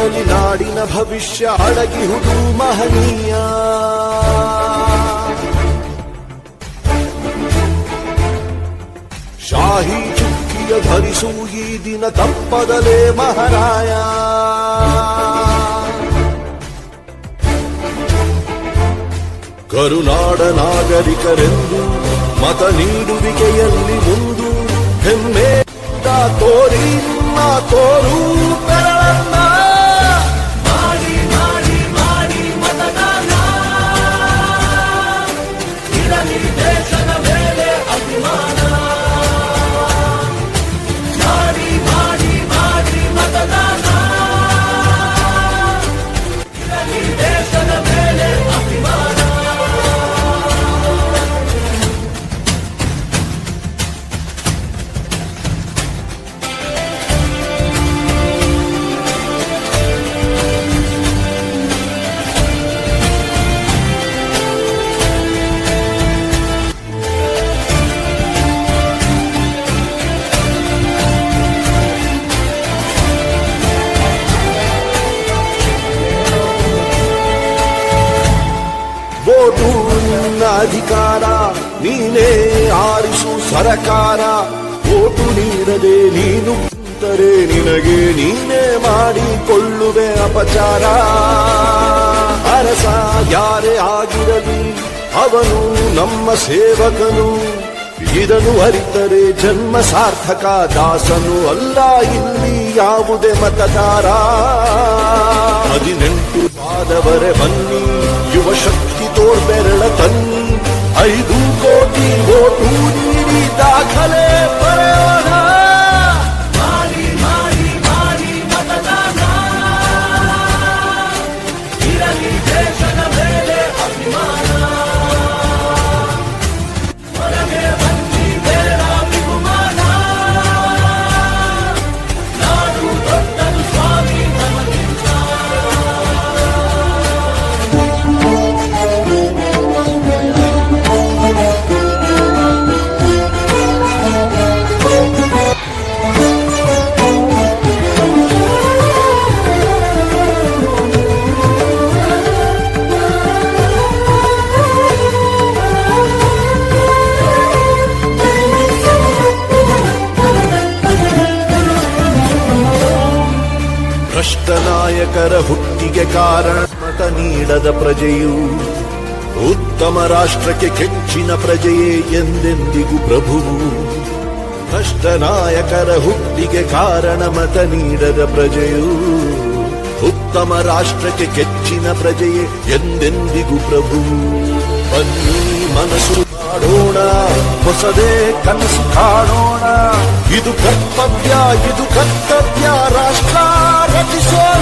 ಕಣ್ಣಲ್ಲಿ ನಾಡಿನ ಭವಿಷ್ಯ ಅಡಗಿಹುದು ಮಹನೀಯ. ಶಾಹಿ ಚುಕ್ಕಿಯ ಧರಿಸು ಈ ದಿನ ತಪ್ಪದಲೇ ಮಹಾರಾಯ. ಕರುನಾಡ ನಾಗರಿಕರೆಂದು ಮತ ನೀಡುವಿಕೆಯಲ್ಲಿ ಮುಂದು ಹೆಮ್ಮೆ ತೋರಿ ತೋರು ಬೆರಳನ್ನ ಮಾಡಿ ಮಾಡಿ ಮಾಡಿ ಮತದಾನ ಇರಲಿ ದೇಶದ ಮೇಲೆ ಅಭಿಮಾನ. ಮಾಡಿ ಮಾಡಿ ಮಾಡಿ ಮತದಾನ ಇರಲಿ ದೇಶದ ಮೇಲೆ ಅಭಿಮಾನ. ಓಟು ನಿನ್ನ ಅಧಿಕಾರ, ನೀನೇ ಆರಿಸು ಸರಕಾರ. ಓಟು ನೀಡದೆ ನೀನು ಕುಂತರೆ ನಿನಗೆ ನೀನೇ ಮಾಡಿಕೊಳ್ಳುವೆ ಅಪಚಾರ. ಅರಸ ಯಾರೇ ಆಗಿರಲಿ ಅವನು ನಮ್ಮ ಸೇವಕನು, ಇದನ್ನು ಅರಿತರೆ ಜನ್ಮ ಸಾರ್ಥಕ. ದಾಸನು ಅಲ್ಲ ಇಲ್ಲಿ ಯಾವುದೇ ಮತದಾರ. 18 ಆದವರೆ ಬನ್ನಿ, ಯುವ ಶಕ್ತಿ ತೋರ್ಬೆರಳ ತನ್ನಿ. 5 ಕೋಟಿ ಓಟು ನೀಡಿ ದಾಖಲೆ ಬರೆಯೋಣ. ಮಾಡಿ ಮಾಡಿ ಮಾಡಿ ಮತದಾನ ಇರಲಿ ದೇಶದ ಮೇಲೆ ಅಭಿಮಾನ. ಹೊರಗೆ ಬನ್ನಿ ಬೇಡ ಬಹುಮಾನ, ನಾಡು ದೊಡ್ಡದು ಸ್ವಾಮಿ ನಮಗಿಂತ. ಭ್ರಷ್ಟ ನಾಯಕರ ಹುಟ್ಟಿಗೆ ಕಾರಣ ಮತ ನೀಡದ ಪ್ರಜೆಯು. ಉತ್ತಮ ರಾಷ್ಟ್ರಕ್ಕೆ ಕೆಚ್ಚಿನ ಪ್ರಜೆಯೇ ಎಂದೆಂದಿಗೂ ಪ್ರಭುವು. ಭ್ರಷ್ಟ ನಾಯಕರ ಹುಟ್ಟಿಗೆ ಕಾರಣ ಮತ ನೀಡದ ಪ್ರಜೆಯು. ಉತ್ತಮ ರಾಷ್ಟ್ರಕ್ಕೆ ಕೆಚ್ಚಿನ ಪ್ರಜೆಯೇ ಎಂದೆಂದಿಗೂ ಪ್ರಭುವು. ಬನ್ನಿ ಮನಸ್ಸು ಮಾಡೋಣ, ಹೊಸದೇ ಕನಸು ಕಾಣೋಣ. ಇದು ಕರ್ತವ್ಯ ರಾಷ್ಟ್ರ ರಚಿಸೋಣ.